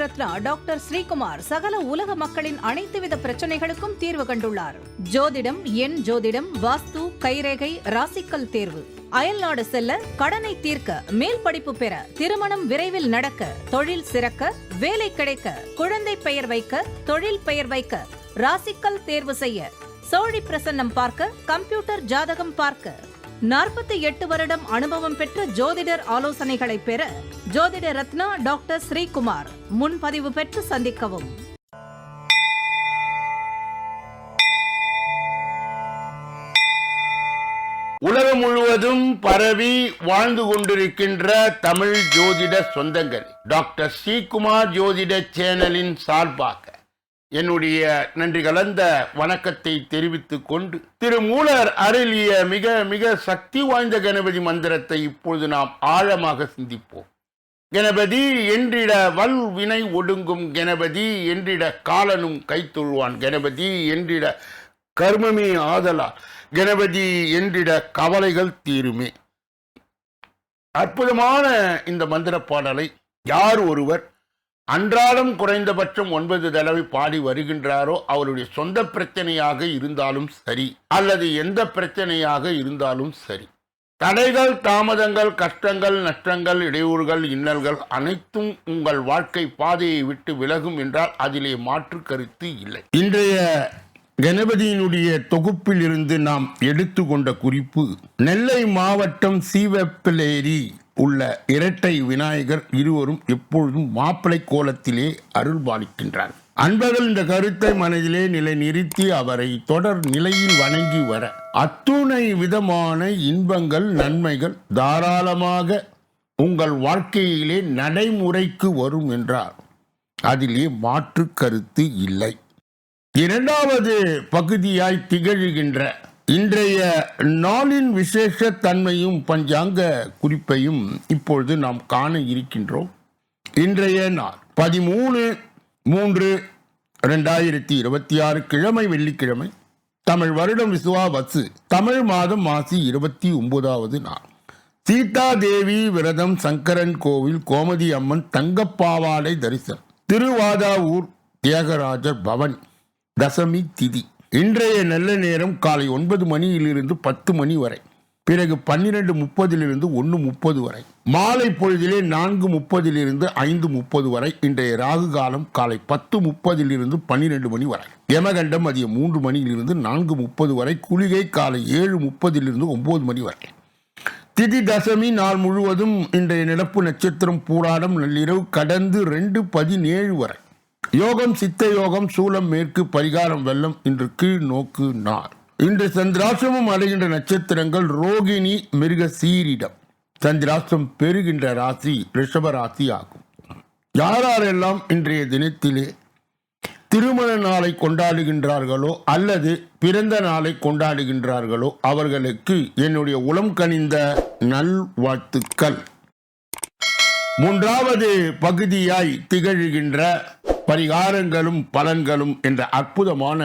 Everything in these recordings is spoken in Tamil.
ரத்னா டாக்டர் ஸ்ரீகுமார் சகல உலக மக்களின் அனைத்து வித பிரச்சனைகளுக்கும் தீர்வு கண்டுள்ளார். ஜோதிடம், எண் ஜோதிடம், வாஸ்து, கைரேகை, ராசிக்கல் தேர்வு, அயல்நாடு செல்ல, கடனை தீர்க்க, மேல் படிப்பு பெற, திருமணம் விரைவில் நடக்க, தொழில் சிறக்க, வேலை கிடைக்க, குழந்தை பெயர் வைக்க, தொழில் பெயர் வைக்க, ராசிக்கல் தேர்வு செய்ய, சோழி பிரசன்னம் பார்க்க, கம்ப்யூட்டர் ஜாதகம் பார்க்க, 48 வருடம் அனுபவம் பெற்ற ஜோதிடர் ஆலோசனைகளை பெற ஜோதிட ரத்னா டாக்டர் ஸ்ரீகுமார். முன்பதிவு பெற்று சந்திக்கவும். உலகம் முழுவதும் பரவி வாழ்ந்து கொண்டிருக்கின்ற தமிழ் ஜோதிட சொந்தங்கள், டாக்டர் ஸ்ரீகுமார் ஜோதிட சேனலின் சார்பாக என்னுடைய நன்றி கலந்த வணக்கத்தை தெரிவித்துக் கொண்டு, திருமூலர் அருளிய மிக மிக சக்தி வாய்ந்த கணபதி மந்திரத்தை இப்பொழுது நாம் ஆழமாக சிந்திப்போம். கணபதி என்றிட வல் வினை ஒடுங்கும், கணபதி என்றிட காலனும் கைத்தொழுவான், கணபதி என்றிட கர்மமே ஆதலால், கணபதி என்றிட கவலைகள் தீருமே. அற்புதமான இந்த மந்திர பாடலை யார் ஒருவர் அன்றாடம் குறைந்தபட்சம் 9 தடவை பாடி வருகின்றாரோ, அவருடைய சொந்த பிரச்சனையாக இருந்தாலும் சரி, அல்லது எந்த பிரச்சனையாக இருந்தாலும் சரி, தடைகள், தாமதங்கள், கஷ்டங்கள், நஷ்டங்கள், இடையூறுகள், இன்னல்கள் அனைத்தும் உங்கள் வாழ்க்கை பாதையை விட்டு விலகும் என்றால் அதிலே மாற்று கருத்து இல்லை. இன்றைய கணபதியினுடைய தொகுப்பில் இருந்து நாம் எடுத்துக்கொண்ட குறிப்பு, நெல்லை மாவட்டம் சீவப்பிலேரி உள்ள இரட்டை விநாயகர் இருவரும் எப்பொழுதும் மாப்பிளை கோலத்திலே அருள் பாலிக்கின்றார். அன்பர்கள் இந்த கருத்தை மனதிலே நிலை நிறுத்தி அவரை தொடர் நிலையில் வணங்கி வர அத்துணை விதமான இன்பங்கள், நன்மைகள் தாராளமாக உங்கள் வாழ்க்கையிலே நடைமுறைக்கு வரும் என்றார் அதிலே மாற்று கருத்து இல்லை. இரண்டாவது பகுதியாய் திகழ்கின்ற இன்றைய நாளின் விசேஷ தன்மையும் பஞ்சாங்க குறிப்பையும் இப்பொழுது நாம் காண இருக்கின்றோம். இன்றைய நாள் 13/3/2026 கிழமை, வெள்ளிக்கிழமை, தமிழ் வருடம் விசுவாவசு, தமிழ் மாதம் மாசி 29வது நாள். சீதா தேவி விரதம், சங்கரன் கோவில், கோமதி அம்மன் தங்கப்பாவாடை தரிசனம், திருவாதாவூர் தியாகராஜர் பவன், தசமி திதி. இன்றைய நல்ல நேரம் காலை 9 மணியிலிருந்து 10 மணி வரை, பிறகு 12:30 1:30 வரை, மாலை பொழுதிலே 4:30 5:30 வரை. இன்றைய ராகு காலம் காலை 10:30 12 மணி வரை, யமகண்டம் மதியம் 3 மணியிலிருந்து 4:30 வரை, குளிகை காலை 7:30 9 மணி வரை. திதி தசமி நாள் முழுவதும். இன்றைய நிலப்பு நட்சத்திரம் பூராடம், நள்ளிரவு கடந்து 2:17 வரை. யோகம் சித்த யோகம், சூலம் மேற்கு, பரிகாரம் வெள்ளம். இன்று கீழ் நோக்கு நாள். இன்று சந்திராசிரமம் அடைகின்ற நட்சத்திரங்கள் ரோகிணி, மிருக சீரிடம். சந்திராசிரம் பெறுகின்ற ராசி ரிஷப ராசி ஆகும். யாரெல்லாம் இன்றைய தினத்திலே திருமண நாளை கொண்டாடுகின்றார்களோ அல்லது பிறந்த நாளை கொண்டாடுகின்றார்களோ அவர்களுக்கு என்னுடைய உளம் கனிந்த நல்வாழ்த்துக்கள். மூன்றாவது பகுதியாய் திகழ்கின்ற பரிகாரங்களும் பலன்களும் என்ற அற்புதமான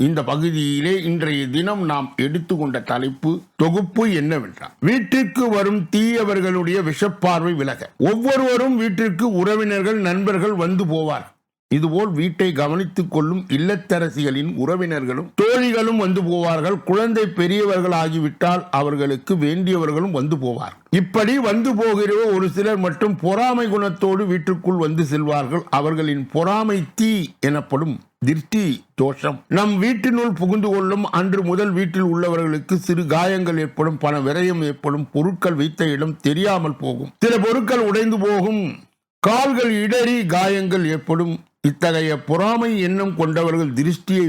இந்த பகுதியிலே இன்றைய தினம் நாம் எடுத்துக்கொண்ட தலைப்பு தொகுப்பு என்னவென்றால், வீட்டிற்கு வரும் தீயவர்களுடைய விஷப்பார்வை விலக. ஒவ்வொருவரும் வீட்டிற்கு உறவினர்கள், நண்பர்கள் வந்து போவார். இதுபோல் வீட்டை கவனித்துக் கொள்ளும் இல்லத்தரசிகளின் உறவினர்களும் தோழிகளும் வந்து போவார்கள். குழந்தை பெரியவர்கள் ஆகிவிட்டால் அவர்களுக்கு வேண்டியவர்களும் வந்து போவார். இப்படி வந்து போகிற ஒரு சிலர் மட்டும் பொறாமை குணத்தோடு வீட்டுக்குள் வந்து செல்வார்கள். அவர்களின் பொறாமை தீ எனப்படும் திருஷ்டி தோஷம் நம் வீட்டினுள் புகுந்து கொள்ளும். அன்று முதல் வீட்டில் உள்ளவர்களுக்கு சிறு காயங்கள் ஏற்படும், பண விரயம் ஏற்படும், பொருட்கள் வைத்த இடம் தெரியாமல் போகும், சில பொருட்கள் உடைந்து போகும், கால்கள் இடறி காயங்கள் ஏற்படும். இத்தகைய பொறாமை எண்ணம் கொண்டவர்கள் திருஷ்டியை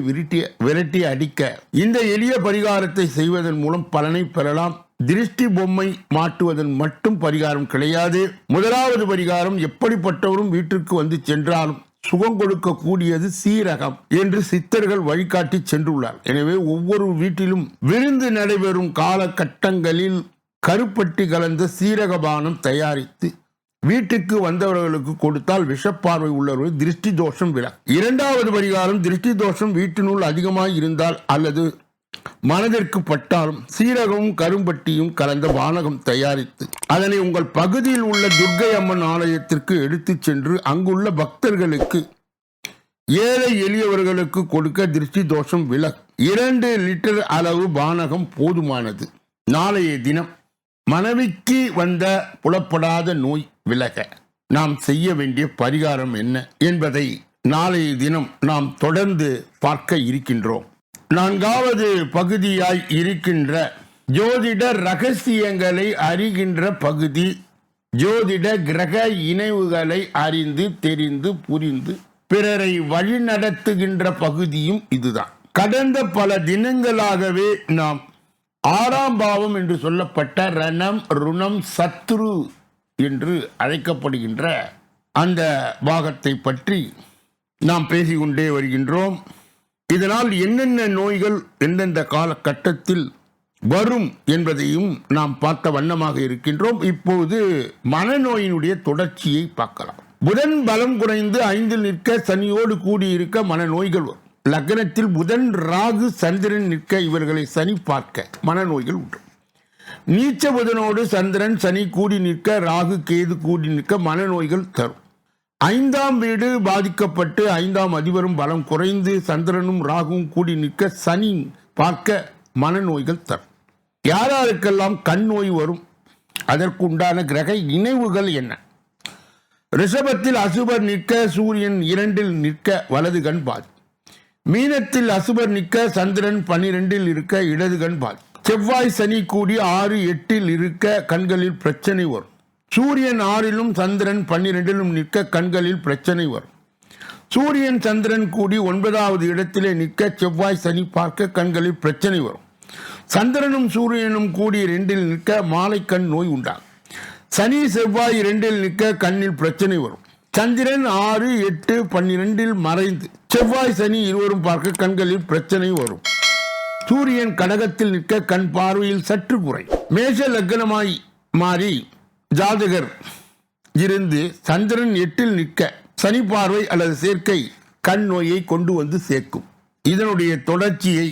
விரட்டி அடிக்க இந்த எளிய பரிகாரத்தை செய்வதன் மூலம் பலனை பெறலாம். திருஷ்டி பொம்மை மாட்டுவதன் மட்டும் பரிகாரம் கிடையாது. முதலாவது பரிகாரம், எப்படிப்பட்டவரும் வீட்டிற்கு வந்து சென்றாலும் சுகம் கொடுக்க கூடியது சீரகம் என்று சித்தர்கள் வழிகாட்டி சென்றுள்ளார். எனவே ஒவ்வொரு வீட்டிலும் விருந்து நடைபெறும் காலகட்டங்களில் கருப்பட்டி கலந்த சீரகபானம் தயாரித்து வீட்டுக்கு வந்தவர்களுக்கு கொடுத்தால் விஷப்பார்வை உள்ளவர்கள் திருஷ்டி தோஷம் விலகும். இரண்டாவது பரிகாரம், திருஷ்டி தோஷம் வீட்டினுள் அதிகமாக இருந்தால் அல்லது மனதிற்கு பட்டாலும் சீரகமும் கரும்பட்டியும் கலந்த வானகம் தயாரித்து அதனை உங்கள் பகுதியில் உள்ள துர்க்கை அம்மன் ஆலயத்திற்கு எடுத்துச் சென்று அங்குள்ள பக்தர்களுக்கு, ஏழை எளியவர்களுக்கு கொடுக்க திருஷ்டி தோஷம் விலகும். 2 லிட்டர் அளவு வானகம் போதுமானது. நாளைய தினம் மனைவிக்கு வந்த புலப்படாத நோய் விலக நாம் செய்ய வேண்டிய பரிகாரம் என்ன என்பதை நாளைய தினம் நாம் தொடர்ந்து பார்க்க இருக்கின்றோம். 4வது பகுதியாய் இருக்கின்ற ஜோதிட ரகசியங்களை அறிகின்ற பகுதி, ஜோதிட கிரக இணைவுகளை அறிந்து தெரிந்து புரிந்து பிறரை வழிநடத்துகின்ற பகுதியும் இதுதான். கடந்த பல தினங்களாகவே நாம் 6ஆம் பாவம் என்று சொல்லப்பட்ட ரணம், ருணம், சத்ரு என்று அழைக்கப்படுகின்ற அந்த பாகத்தை பற்றி நாம் பேசிக்கொண்டே வருகின்றோம். இதனால் என்னென்ன நோய்கள் எந்தெந்த காலகட்டத்தில் வரும் என்பதையும் நாம் பார்த்த வண்ணமாக இருக்கின்றோம். இப்போது மனநோயினுடைய தொடர்ச்சியை பார்க்கலாம். புதன் பலம் குறைந்து 5 நிற்க சனியோடு கூடியிருக்க மனநோய்கள் வரும். லக்னத்தில் புதன், ராகு, சந்திரன் நிற்க இவர்களை சனி பார்க்க மனநோய்கள் உண்டு. நீச்ச புதனோடு சந்திரன், சனி கூடி நிற்க, ராகு, கேது கூடி நிற்க மனநோய்கள் தரும். 5ஆம் வீடு பாதிக்கப்பட்டு 5ஆம் அதிபரும் பலம் குறைந்து சந்திரனும் ராகுவும் கூடி நிற்க சனி பார்க்க மனநோய்கள் தரும். யாராருக்கெல்லாம் கண் நோய் வரும், அதற்குண்டான கிரக இணைவுகள் என்ன? ரிஷபத்தில் அசுபர் நிற்க சூரியன் 2இல் நிற்க வலது கண் பாதி. மீனத்தில் அசுபர் நிற்க சந்திரன் 12இல் இருக்க இடது கண் பாதி. செவ்வாய் சனி கூடி 6, 8இல் இருக்க கண்களில் பிரச்சனை வரும். சூரியன் 6இலும் சந்திரன் 12இலும் நிற்க கண்களில் பிரச்சனை வரும். சூரியன் சந்திரன் கூடி 9வது இடத்திலே நிற்க செவ்வாய் சனி பார்க்க கண்களில் பிரச்சனை வரும். சந்திரனும் சூரியனும் கூடி 2இல் நிற்க மாலை கண் நோய் உண்டாகும். சனி செவ்வாய் 2இல் நிற்க கண்ணில் பிரச்சனை வரும். சந்திரன் 6, 8, 12இல் மறைந்து செவ்வாய் சனி இருவரும் பார்க்க கண்களில் பிரச்சனை வரும். சூரியன் கடகத்தில் நிற்க கண் பார்வையில் சற்று குறை. மேஷ லக்னமாய் மாறி ஜாதகர் இருந்து சந்திரன் 8இல் நிற்க சனி பார்வை அல்லது சேர்க்கை கண் நோயை கொண்டு வந்து சேர்க்கும். இதனுடைய தொடர்ச்சியை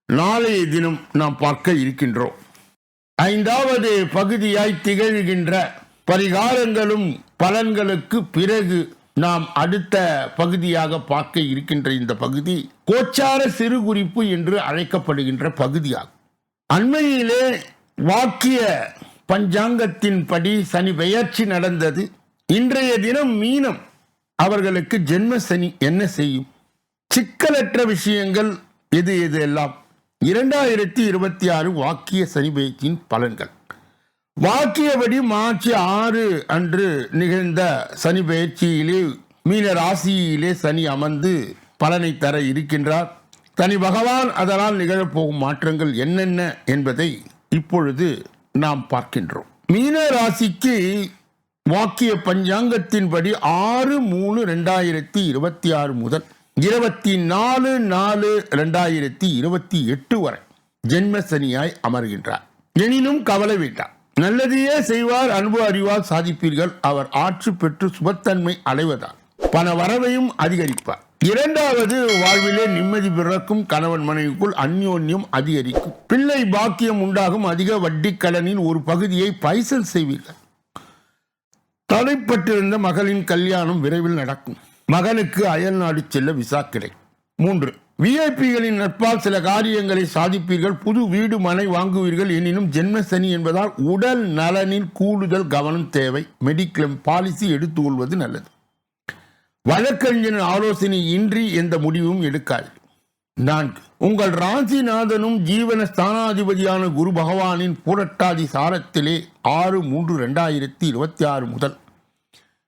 நாளைய தினம் நாம் பார்க்க இருக்கின்றோம். 5வது பகுதியாய் திகழ்கின்ற பரிகாரங்களும் பலன்களுக்கு பிறகு நாம் அடுத்த பகுதியாக பார்க்க இருக்கின்ற இந்த பகுதி கோச்சார சிறு குறிப்பு என்று அழைக்கப்படுகின்ற பகுதியாகும். அண்மையிலே வாக்கிய பஞ்சாங்கத்தின் படி சனி பெயர்ச்சி நடந்தது. இன்றைய தினம் மீனம் அவர்களுக்கு ஜென்ம சனி என்ன செய்யும், சிக்கலற்ற விஷயங்கள் எது எது எல்லாம் 2026 வாக்கிய சனி பெயர்ச்சியின் பலன்கள். வாக்கியபடி மார்ச் 6 அன்று நிகழ்ந்த சனி பெயர்ச்சியிலே மீன ராசியிலே சனி அமர்ந்து பலனை தர இருக்கின்றார். சனி பகவான் அதனால் நிகழப்போகும் மாற்றங்கள் என்னென்ன என்பதை இப்பொழுது நாம் பார்க்கின்றோம். மீன ராசிக்கு வாக்கிய பஞ்சாங்கத்தின்படி 6/3/2026 முதல் 24/4/2028 வரை ஜென்ம சனியாய் அமர்கின்றார். எனினும் கவலை வேண்டாம், நல்லதையே செய்வார், அன்பு அறிவால் சாதிப்பீர்கள். அவர் ஆட்சி பெற்று சுபத்தன்மை அடைவதால் பண வரவையும் அதிகரிப்பார். 2வது வாழ்விலே நிம்மதி பிறக்கும். கணவன் மனைவிக்குள் அந்யோன்யம் அதிகரிக்கும். பிள்ளை பாக்கியம் உண்டாகும். அதிக வட்டி கடனின் ஒரு பகுதியை பைசல் செய்வீர்கள். தடைப்பட்டிருந்த மகளின் கல்யாணம் விரைவில் நடக்கும். மகனுக்கு அயல் நாடு செல்ல விசா கிடைக்கும். 3 விஐபிகளின் நட்பால் சில காரியங்களை சாதிப்பீர்கள். புது வீடு மனை வாங்குவீர்கள். எனினும் ஜென்ம சனி என்பதால் உடல் நலனில் கூடுதல் கவனம் தேவை. மெடிக்ளைம் பாலிசி எடுத்துக்கொள்வது நல்லது. வழக்கறிஞரின் ஆலோசனை இன்றி எந்த முடிவும் எடுக்காது. 4 உங்கள் ராசிநாதனும் ஜீவன ஸ்தானாதிபதியான குரு பகவானின் பூரட்டாதி சாரத்திலே 6/3/2026 முதல்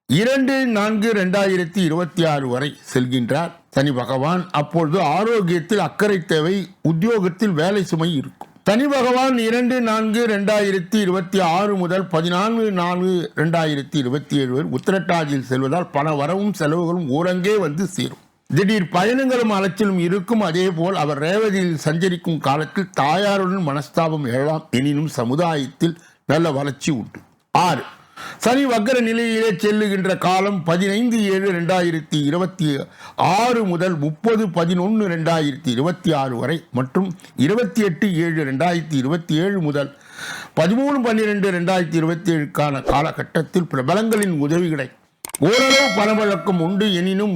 2/4/2026 வரை செல்கின்றார் சனி பகவான். அப்பொழுது ஆரோக்கியத்தில் அக்கறை தேவை. உத்தியோகத்தில் வேலை சுமை இருக்கும். சனி பகவான் 2/4/2026 முதல் 14/4/2027 வரை உத்திரட்டாதியில் செல்வதால் பண வரவும் செலவுகளும் ஊரங்கே வந்து சேரும். திடீர் பயணங்களும் அலைச்சலும் இருக்கும். அதே போல் அவர் ரேவதியில் சஞ்சரிக்கும் காலத்தில் தாயாருடன் மனஸ்தாபம் எழலாம். எனினும் சமுதாயத்தில் நல்ல வளர்ச்சி உண்டு. 6 சனி வக்கர நிலையிலே செல்லுகின்ற காலம் 15/7/2026 முதல் 30/11/2026 வரை மற்றும் 28/7/2027 முதல் 13/12/2027க்கான காலகட்டத்தில் பிரபலங்களின் உதவி கிடைக்கும். ஓரளவு பணவழக்கம் உண்டு, எனினும்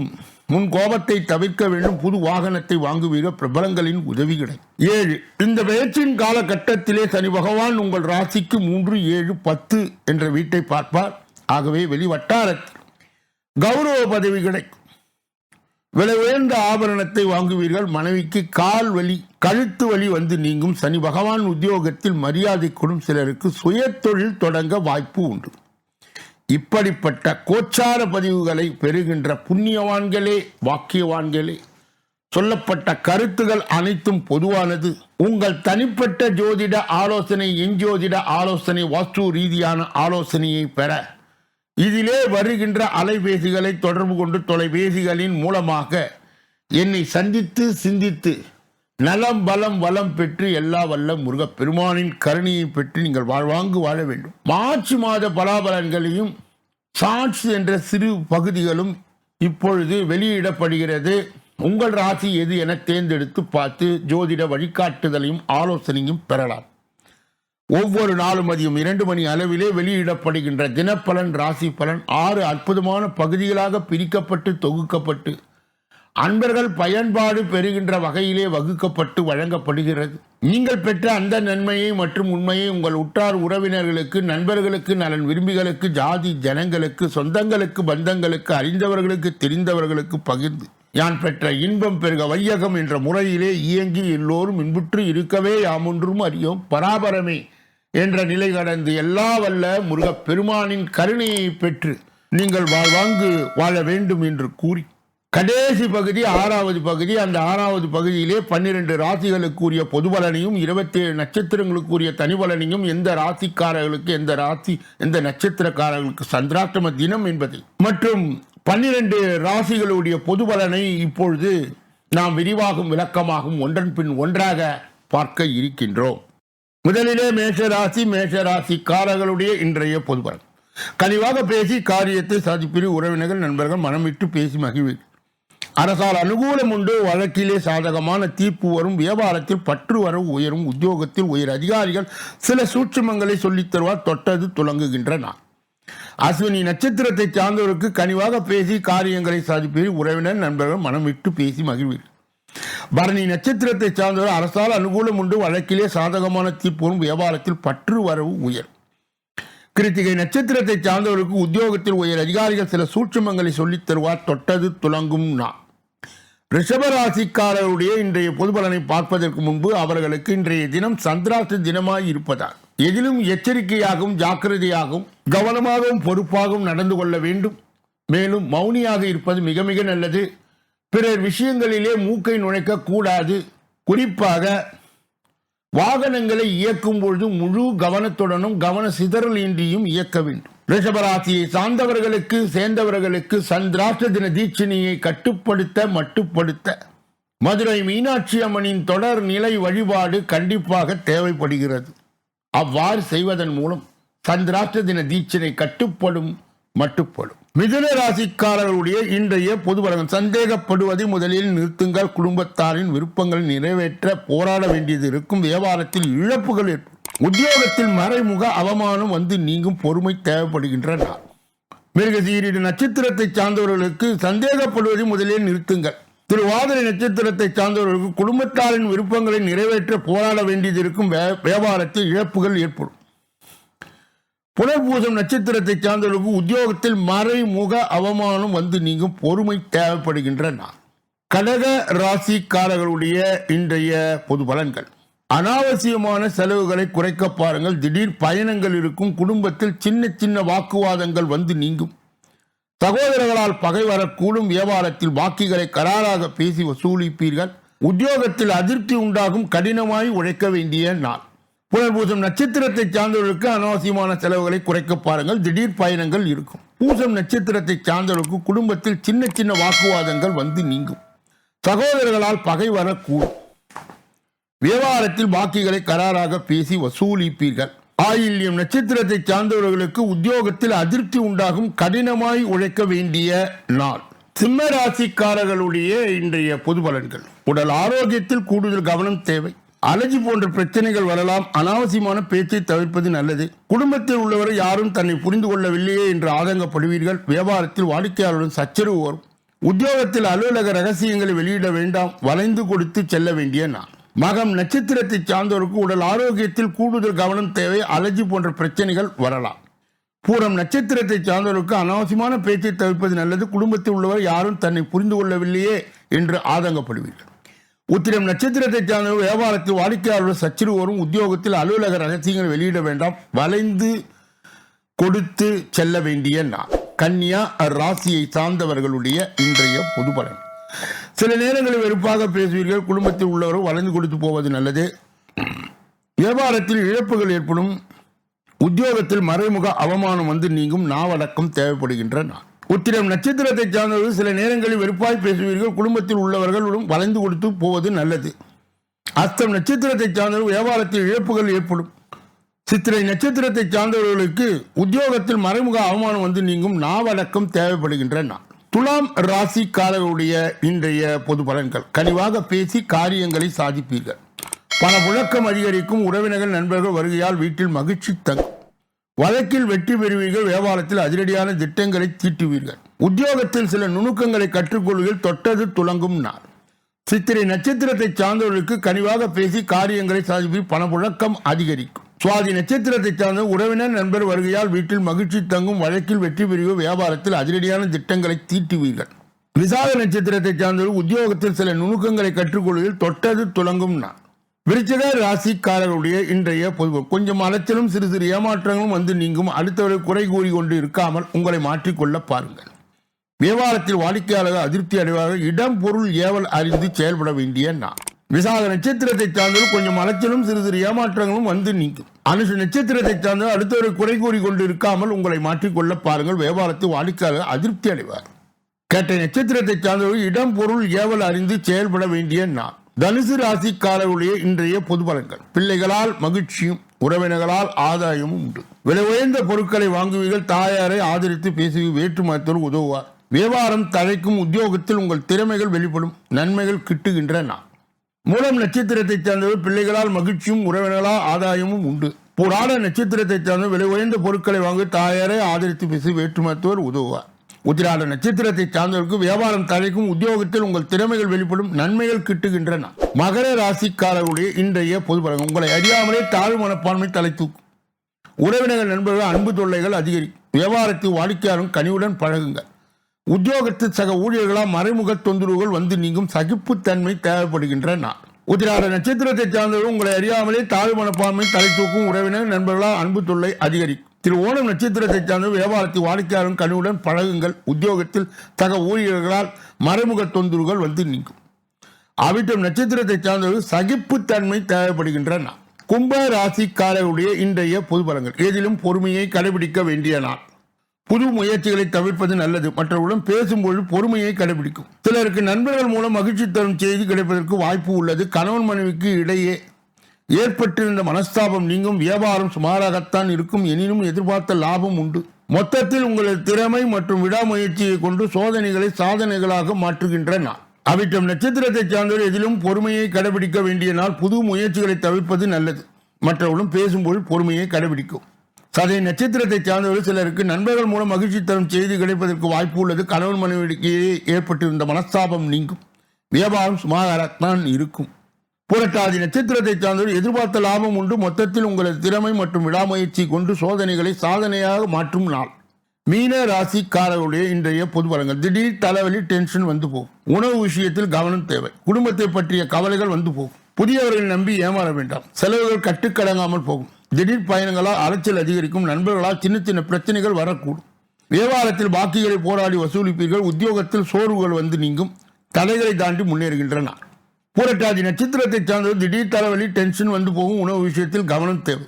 முன் கோபத்தை தவிர்க்க வேண்டும். புது வாகனத்தை வாங்குவீர்கள். பிரபலங்களின் உதவி கிடைக்கும். 7 இந்த பெயர்ச்சியின் காலகட்டத்திலே சனி பகவான் உங்கள் ராசிக்கு 3, 7, 10 என்ற வீட்டை பார்ப்பார். ஆகவே வெளி வட்டாரத்தில் கௌரவ பதவி கிடைக்கும். விலை உயர்ந்த ஆபரணத்தை வாங்குவீர்கள். மனைவிக்கு கால் வலி, கழுத்து வலி வந்து நீங்கும். சனி பகவான் உத்தியோகத்தில் மரியாதை கொடும். சிலருக்கு சுய தொழில் தொடங்க வாய்ப்பு உண்டு. இப்படிப்பட்ட கோச்சார பதிவுகளை பெறுகின்ற புண்ணியவான்களே, வாக்கியவான்களே, சொல்லப்பட்ட கருத்துகள் அனைத்தும் பொதுவானது. உங்கள் தனிப்பட்ட ஜோதிட ஆலோசனை, எஞ்சோதிட ஆலோசனை, வாஸ்து ரீதியான ஆலோசனையை பெற இதிலே வருகின்ற அலைபேசிகளை தொடர்பு கொண்டு தொலைபேசிகளின் மூலமாக என்னை சந்தித்து சிந்தித்து நலம் பலம் வளம் பெற்று எல்லா வல்ல முருகப் பெருமானின் கருணையை பெற்று நீங்கள் வாழ்வாங்கு வாழ வேண்டும். மார்ச் மாத பலாபலன்களையும் ஷார்ட்ஸ் என்ற சிறு பகுதிகளும் இப்பொழுது வெளியிடப்படுகிறது. உங்கள் ராசி எது என தேர்ந்தெடுத்து பார்த்து ஜோதிட வழிகாட்டுதலையும் ஆலோசனையும் பெறலாம். ஒவ்வொரு நாளும் மதியம் 2 மணி அளவிலே வெளியிடப்படுகின்ற தினப்பலன், ராசி பலன் 6 அற்புதமான பகுதிகளாக பிரிக்கப்பட்டு தொகுக்கப்பட்டு அன்பர்கள் பயன்பாடு பெறுகின்ற வகையிலே வகுக்கப்பட்டு வழங்கப்படுகிறது. நீங்கள் பெற்ற அந்த நன்மையை மற்றும் உண்மையை உங்கள் உற்றார் உறவினர்களுக்கு, நண்பர்களுக்கு, நலன் விரும்பிகளுக்கு, ஜாதி ஜனங்களுக்கு, சொந்தங்களுக்கு, பந்தங்களுக்கு, அறிந்தவர்களுக்கு, தெரிந்தவர்களுக்கு பகிர்ந்து யான் பெற்ற இன்பம் பெருக வையகம் என்ற முறையிலே இயங்கி எல்லோரும் இன்புற்று இருக்கவே யாமொன்றும் அறியோம் பராபரமே என்ற நிலை கடந்து எல்லா வல்ல முருகப் பெருமானின் கருணையை பெற்று நீங்கள் வாழ்வாங்கு வாழ வேண்டும் என்று கூறி கடைசி பகுதி 6வது பகுதி. அந்த 6வது பகுதியிலே 12 ராசிகளுக்குரிய பொது பலனையும் 27 நட்சத்திரங்களுக்குரிய தனி பலனையும், எந்த ராசிக்காரர்களுக்கு எந்த ராசி எந்த நட்சத்திரக்காரர்களுக்கு சந்திராஷ்டம தினம் என்பதை மற்றும் 12 ராசிகளுடைய பொது பலனை இப்பொழுது நாம் விரிவாகும் விளக்கமாகும் ஒன்றன் பின் ஒன்றாக பார்க்க இருக்கின்றோம். முதலிலே மேஷராசிக்காரர்களுடைய இன்றைய பொது பலன். கனிவாக பேசி காரியத்தை சாதிப்பிரி உறவினர்கள் நண்பர்கள் மனம் விட்டு பேசி மகிழ்வீர்கள். அரசால் அனுகூலம் உண்டு. வழக்கிலே சாதகமான தீர்ப்பு வரும். வியாபாரத்தில் பற்று வரவு உயரும். உத்தியோகத்தில் உயர் அதிகாரிகள் சில சூட்சுமங்களை சொல்லித் தருவார். தொட்டது துலங்குகின்ற நாள். அஸ்வினி நட்சத்திரத்தை சார்ந்தவருக்கு கனிவாக பேசி காரியங்களை சாதிப்பீர். உறவினர் நண்பர்கள் மனம் விட்டு பேசி மகிழ்வீர்கள். பரணி நட்சத்திரத்தை சார்ந்தவர் அரசால் அனுகூலம் உண்டு. வழக்கிலே சாதகமான தீர்ப்பு வரும். வியாபாரத்தில் பற்று வரவு உயரும். கிருத்திகை நட்சத்திரத்தை சார்ந்தவருக்கு உத்தியோகத்தில் உயர் அதிகாரிகள் சில சூட்சுமங்களை சொல்லித் தருவார். தொட்டது துலங்கும் நாள். ரிஷபராசிக்காரருடைய இன்றைய பொது பலனை பார்ப்பதற்கு முன்பு அவர்களுக்கு இன்றைய தினம் சந்திராஷ்ட தினமாய் இருப்பதால் எதிலும் எச்சரிக்கையாகவும் ஜாக்கிரதையாகவும் கவனமாகவும் பொறுப்பாகவும் நடந்து கொள்ள வேண்டும். மேலும் மௌனியாக இருப்பது மிக மிக நல்லது. பிறர் விஷயங்களிலே மூக்கை நுழைக்க கூடாது. குறிப்பாக வாகனங்களை இயக்கும் பொழுது முழு கவனத்துடனும் கவன சிதறல் இன்றியும் இயக்க வேண்டும். ரிஷபராசியை சேர்ந்தவர்களுக்கு சந்திராஷ்ட தின தீட்சணியை மட்டுப்படுத்த மதுரை மீனாட்சி அம்மனின் தொடர் நிலை வழிபாடு கண்டிப்பாக தேவைப்படுகிறது. அவ்வாறு செய்வதன் மூலம் சந்திராஷ்ட தின தீட்சணை மட்டுப்படும். மிதுன ராசிக்காரர்களுடைய இன்றைய பொது பலன். சந்தேகப்படுவதை முதலில் நிறுத்துங்கள். குடும்பத்தாரின் விருப்பங்களை நிறைவேற்ற போராட வேண்டியது இருக்கும். வியாபாரத்தில் இழப்புகள் ஏற்படும். உத்தியோகத்தில் மறைமுக அவமானம் வந்து நீங்கும். பொறுமை தேவைப்படுகின்ற நாள். மிருகசீரிட நட்சத்திரத்தை சார்ந்தவர்களுக்கு சந்தேகப்படுவதை முதலில் நிறுத்துங்கள். திருவாதிரை நட்சத்திரத்தை சார்ந்தவர்களுக்கு குடும்பத்தாரின் விருப்பங்களை நிறைவேற்ற போராட வேண்டியது இருக்கும். வியாபாரத்தில் இழப்புகள் ஏற்படும். புனர்பூசம் நட்சத்திரத்தை சார்ந்தவர்களுக்கு உத்தியோகத்தில் மறைமுக அவமானம் வந்து நீங்கும். பொறுமை தேவைப்படுகின்ற நாள். கடக ராசிக்காரர்களுடைய இன்றைய பொது பலன்கள். அனாவசியமான செலவுகளை குறைக்க பாருங்கள். திடீர் பயணங்கள் இருக்கும். குடும்பத்தில் சின்ன வாக்குவாதங்கள் வந்து நீங்கும். சகோதரர்களால் பகை வரக்கூடும். வியாபாரத்தில் பாக்கிகளை கராராக பேசி வசூலிப்பீர்கள். உத்தியோகத்தில் அதிருப்தி உண்டாகும். கடினமாய் உழைக்க வேண்டிய நாள். புனர்பூசம் நட்சத்திரத்தை சார்ந்தவர்களுக்கு அனாவசியமான செலவுகளை குறைக்க பாருங்கள். திடீர் பயணங்கள் இருக்கும். பூசம் நட்சத்திரத்தை சார்ந்தவர்களுக்கு குடும்பத்தில் சின்ன வாக்குவாதங்கள் வந்து நீங்கும். சகோதரர்களால் பகை வரக்கூடும். வியாபாரத்தில் பாக்கிகளை கராராக பேசி வசூலிப்பீர்கள். ஆயில்யம் நட்சத்திரத்தை சார்ந்தவர்களுக்கு உத்தியோகத்தில் அதிருப்தி உண்டாகும், கடினமாய் உழைக்க வேண்டிய நாள். சிம்ம ராசிக்காரர்களுடைய இன்றைய பொது பலன்கள். உடல் ஆரோக்கியத்தில் கூடுதல் கவனம் தேவை. அலர்ஜி போன்ற பிரச்சனைகள் வரலாம். அனாவசியமான பேச்சை தவிர்ப்பது நல்லது. குடும்பத்தில் உள்ளவரை யாரும் தன்னை புரிந்து கொள்ளவில்லையே என்று ஆதங்கப்படுவீர்கள். வியாபாரத்தில் வாடிக்கையாளருடன் சச்சரவு வரும். உத்தியோகத்தில் அலுவலக ரகசியங்களை வெளியிட வேண்டாம். வளைந்து கொடுத்து செல்ல வேண்டிய நாள். மகம் நட்சத்திரத்தை சார்ந்தவருக்கு உடல் ஆரோக்கியத்தில் கூடுதல் கவனம் தேவை. அலர்ஜி போன்ற பிரச்சனைகள் வரலாம். பூரம் நட்சத்திரத்தை சார்ந்தவருக்கு அனாவசியமான பேச்சை தவிர்ப்பது நல்லது. குடும்பத்தில் உள்ளவர் யாரும் தன்னை புரிந்து கொள்ளவில்லையே என்று ஆதங்கப்படுவீர்கள். உத்திரம் நட்சத்திரத்தை சார்ந்தவர் வியாபாரத்தில் வாடிக்கையாளர்கள் சச்சரவு வரும். உத்தியோகத்தில் அலுவலக ரகசியங்களை வெளியிட வேண்டாம். வளைந்து கொடுத்து செல்ல வேண்டிய நாள். கன்னியா ராசியை சார்ந்தவர்களுடைய இன்றைய பொது பலன். சில நேரங்களில் வெறுப்பாக பேசுவீர்கள். குடும்பத்தில் உள்ளவரும் வளைந்து கொடுத்து போவது நல்லது. வியாபாரத்தில் இழப்புகள் ஏற்படும். உத்தியோகத்தில் மறைமுக அவமானம் வந்து நீங்கும். நாவடக்கம் தேவைப்படுகின்ற நாள். உத்திரம் நட்சத்திரத்தை சார்ந்தவர்கள் சில நேரங்களில் வெறுப்பாய் பேசுவீர்கள். குடும்பத்தில் உள்ளவர்களும் வளைந்து கொடுத்து போவது நல்லது. அஸ்தம் நட்சத்திரத்தை சார்ந்தவர்கள் வியாபாரத்தில் இழப்புகள் ஏற்படும். சித்திரை நட்சத்திரத்தை சார்ந்தவர்களுக்கு உத்தியோகத்தில் மறைமுக அவமானம் வந்து நீங்கும். நாவடக்கம் தேவைப்படுகின்ற நாள். துலாம் ராசிக்காரர்களுடைய இன்றைய பொது பலன்கள். கனிவாக பேசி காரியங்களை சாதிப்பீர்கள். பணப்புழக்கம் அதிகரிக்கும். உறவினர்கள் நண்பர்கள் வருகையால் வீட்டில் மகிழ்ச்சி தங்கும். வழக்கில் வெற்றி பெறுவீர்கள். வியாபாரத்தில் அதிரடியான திட்டங்களை தீட்டுவீர்கள். உத்தியோகத்தில் சில நுணுக்கங்களை கற்றுக்கொள்வீர்கள். தொட்டது துலங்கும் நாள். சித்திரை நட்சத்திரத்தை சார்ந்தவர்களுக்கு கனிவாக பேசி காரியங்களை சாதிப்பீர்கள். பணப்புழக்கம் அதிகரிக்கும். சுவாதி நட்சத்திரத்தை சார்ந்த உறவினர் நண்பர் வருகையால் வீட்டில் மகிழ்ச்சி தங்கும். வழக்கில் வெற்றி பெறுவீர்கள். வியாபாரத்தில் அதிரடியான திட்டங்களை தீட்டுவீர்கள். விசாக நட்சத்திரத்தை சார்ந்தவர்கள் உத்தியோகத்தில் சில நுணுக்கங்களை கற்றுக்கொள்வீர்கள். தொட்டது துலங்கும் நாள். விருச்சிக ராசிக்காரர்களுடைய இன்றைய பொது. கொஞ்சம் அலைச்சலும் சிறு சிறு ஏமாற்றங்களும் வந்து நீங்கும். அடுத்தவரை குறை கூறி கொண்டு இருக்காமல் உங்களை மாற்றிக்கொள்ள பாருங்கள். வியாபாரத்தில் வாடிக்கையாளர்கள் அதிருப்தி அடைவார்கள். இடம் பொருள் ஏவல் அறிந்து செயல்பட வேண்டிய நாள். விசாக நட்சத்திரத்தை சார்ந்தவர் கொஞ்சம் அலைச்சலும் சிறு சிறு ஏமாற்றங்களும் வந்து நீங்கும். அனுஷ நட்சத்திரத்தை சார்ந்தவர் அடுத்தவரை குறை கூறி கொண்டு இருக்காமல் உங்களை மாற்றிக்கொள்ள பாருங்கள். வியாபாரத்தில் வாடிக்கையாளர்கள் அதிருப்தி அடைவார். கேட்டை நட்சத்திரத்தை சார்ந்தவர்கள் இடம் பொருள் ஏவல் அறிந்து செயல்பட வேண்டிய நாள். தனுசு ராசிக்காரர்களுடைய இன்றைய பொது பலன்கள். பிள்ளைகளால் மகிழ்ச்சியும் உறவினர்களால் ஆதாயமும் உண்டு. விலை உயர்ந்த பொருட்களை வாங்குவீர்கள். தாயாரை ஆதரித்து பேசி வேற்று மதத்தோடு உதவுவார். வியாபாரம் தழைக்கும். உத்தியோகத்தில் உங்கள் திறமைகள் வெளிப்படும். நன்மைகள் கிட்டுகின்ற நாள். மூலம் நட்சத்திரத்தை சார்ந்தவர் பிள்ளைகளால் மகிழ்ச்சியும் உறவினர்களால் ஆதாயமும் உண்டு. புராட நட்சத்திரத்தை சார்ந்தவர் விலை உயர்ந்த பொருட்களை வாங்கி தாயாரை ஆதரித்து பேசி வேற்று மதத்தோர் உதவுவார். உத்திராட நட்சத்திரத்தை சார்ந்தவருக்கு வியாபாரம் தழைக்கும். உத்தியோகத்தில் உங்கள் திறமைகள் வெளிப்படும். நன்மைகள் கிட்டுகின்றன. மகர ராசிக்காரர்களுடைய இன்றைய பொது பலன். உங்களை அறியாமலே தாழ்வு மனப்பான்மை தலை தூக்கும். உறவினர்கள் நண்பர்கள் அன்பு தொல்லைகள் அதிகரிக்கும். வியாபாரத்தில் வாடிக்கையாளரும் கனிவுடன் பழகுங்கள். உத்தியோகத்தில் சக ஊழியர்களால் மறைமுக தொந்தரவுகள் வந்து நீங்கும். சகிப்புத்தன்மை தேவைப்படுகின்ற நாள். உத்திராட நட்சத்திரத்தை சார்ந்தவர்கள் உங்களை அறியாமலே தாழ்வு மனப்பான்மை தலை தூக்கும். உறவினர் நண்பர்களால் அன்பு தொல்லை அதிகரிக்கும். திரு ஓணம் நட்சத்திரத்தை சார்ந்தவர் வியாபாரத்தில் வாடிக்கையாளரும் கனிவுடன் பழகுங்கள். உத்தியோகத்தில் சக ஊழியர்களால் மறைமுக தொந்தரவுகள் வந்து நீங்கும். அவிட்டம் நட்சத்திரத்தை சார்ந்தவர்கள் சகிப்புத்தன்மை தேவைப்படுகின்ற நாள். கும்ப ராசிக்காரருடைய இன்றைய பொது பலன்கள். எதிலும் பொறுமையை கடைபிடிக்க வேண்டிய நாள். புது முயற்சிகளை தவிர்ப்பது நல்லது. மற்றவர்களுடன் பேசும்போது பொறுமையை கடைபிடிக்கும். சிலருக்கு நண்பர்கள் மூலம் மகிழ்ச்சி தரும் செய்தி கிடைப்பதற்கு வாய்ப்பு உள்ளது. கணவன் மனைவிக்கு இடையே ஏற்பட்டிருந்த மனஸ்தாபம் நீங்கும். வியாபாரம் சுமாராகத்தான் இருக்கும். எனினும் எதிர்பார்த்த லாபம் உண்டு. மொத்தத்தில் உங்களது திறமை மற்றும் விடாமுயற்சியை கொண்டு சோதனைகளை சாதனைகளாக மாற்றுகின்ற நாள். அவிட்டம் நட்சத்திரத்தை சார்ந்தவர் எதிலும் பொறுமையை கடைபிடிக்க வேண்டிய நாள். புது முயற்சிகளை தவிர்ப்பது நல்லது. மற்றவர்களும் பேசும்போது பொறுமையை கடைபிடிக்கும். சதய நட்சத்திரத்தை சார்ந்தவர்கள் சிலருக்கு நண்பர்கள் மூலம் மகிழ்ச்சி தரும் செய்தி கிடைப்பதற்கு வாய்ப்பு உள்ளது. கணவன் மனைவிக்கு ஏற்பட்டிருந்த மனஸ்தாபம் நீங்கும். வியாபாரம் சுமாராகத்தான் இருக்கும். புரட்டாதி நட்சத்திரத்தை சார்ந்தவர் எதிர்பார்த்த லாபம் உண்டு. மொத்தத்தில் உங்களது திறமை மற்றும் விடாமுயற்சி கொண்டு சோதனைகளை சாதனையாக மாற்றும் நாள். மீன ராசிக்காரர்களுடைய இன்றைய பொது பலன்கள். திடீர் தலைவலி, டென்ஷன் வந்து போகும். உணவு விஷயத்தில் கவனம் தேவை. குடும்பத்தை பற்றிய கவலைகள் வந்து போகும். புதியவர்களை நம்பி ஏமாற வேண்டாம். செலவுகள் கட்டுக்கடங்காமல் போகும். திடீர் பயணங்களால் அலைச்சல் அதிகரிக்கும். நண்பர்களால் சின்ன சின்ன பிரச்சனைகள் வரக்கூடும். வியாபாரத்தில் பாக்கிகளை போராடி வசூலிப்பீர்கள். உத்தியோகத்தில் சோர்வுகள் வந்து நீங்கும். தடைகளை தாண்டி முன்னேறுகின்றன. புரட்டாதி நட்சத்திரத்தை சார்ந்தவர் திடீர் தலைவலி, டென்ஷன் வந்து போகும். உணவு விஷயத்தில் கவனம் தேவை.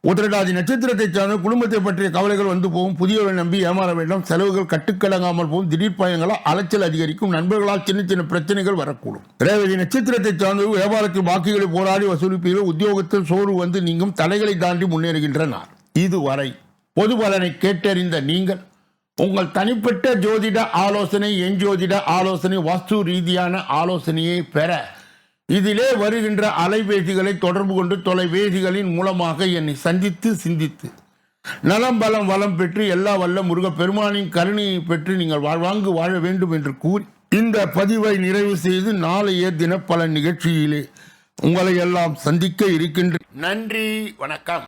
உத்திரட்டாதி நட்சத்திரத்தை சார்ந்த குடும்பத்தை பற்றிய கவலைகள் வந்து போகும். புதியவரை நம்பி ஏமாற வேண்டாம். செலவுகள் கட்டுக்கடங்காமல் போகும். திடீர் பயங்களால் அலைச்சல் அதிகரிக்கும். நண்பர்களால் சின்ன சின்ன பிரச்சனைகள் வரக்கூடும். ரேவதி நட்சத்திரத்தை சார்ந்த வியாபாரத்தில் பாக்கிகளை போராடி வசூலிப்பீர்கள். உத்தியோகத்தில் சோர்வு வந்து நீங்கும். தடைகளை தாண்டி முன்னேறுகின்ற நாள். இதுவரை பொது பலனை கேட்டறிந்த நீங்கள் உங்கள் தனிப்பட்ட ஜோதிட ஆலோசனை, எஞ்சோதிட ஆலோசனை, வாஸ்து ரீதியான ஆலோசனையை பெற இதிலே வருகின்ற அலைபேசிகளை தொடர்பு கொண்டு தொலைபேசிகளின் மூலமாக என்னை சந்தித்து சிந்தித்து நலம் பலம் வளம் பெற்று எல்லா வல்ல முருக பெருமானின் கருணையை பெற்று நீங்கள் வாழ்வாங்கு வாழ வேண்டும் என்று கூறி இந்த பதிவை நிறைவு செய்து நாளைய தினப்பலன் நிகழ்ச்சியிலே உங்களை எல்லாம் சந்திக்க இருக்கின்ற. நன்றி, வணக்கம்.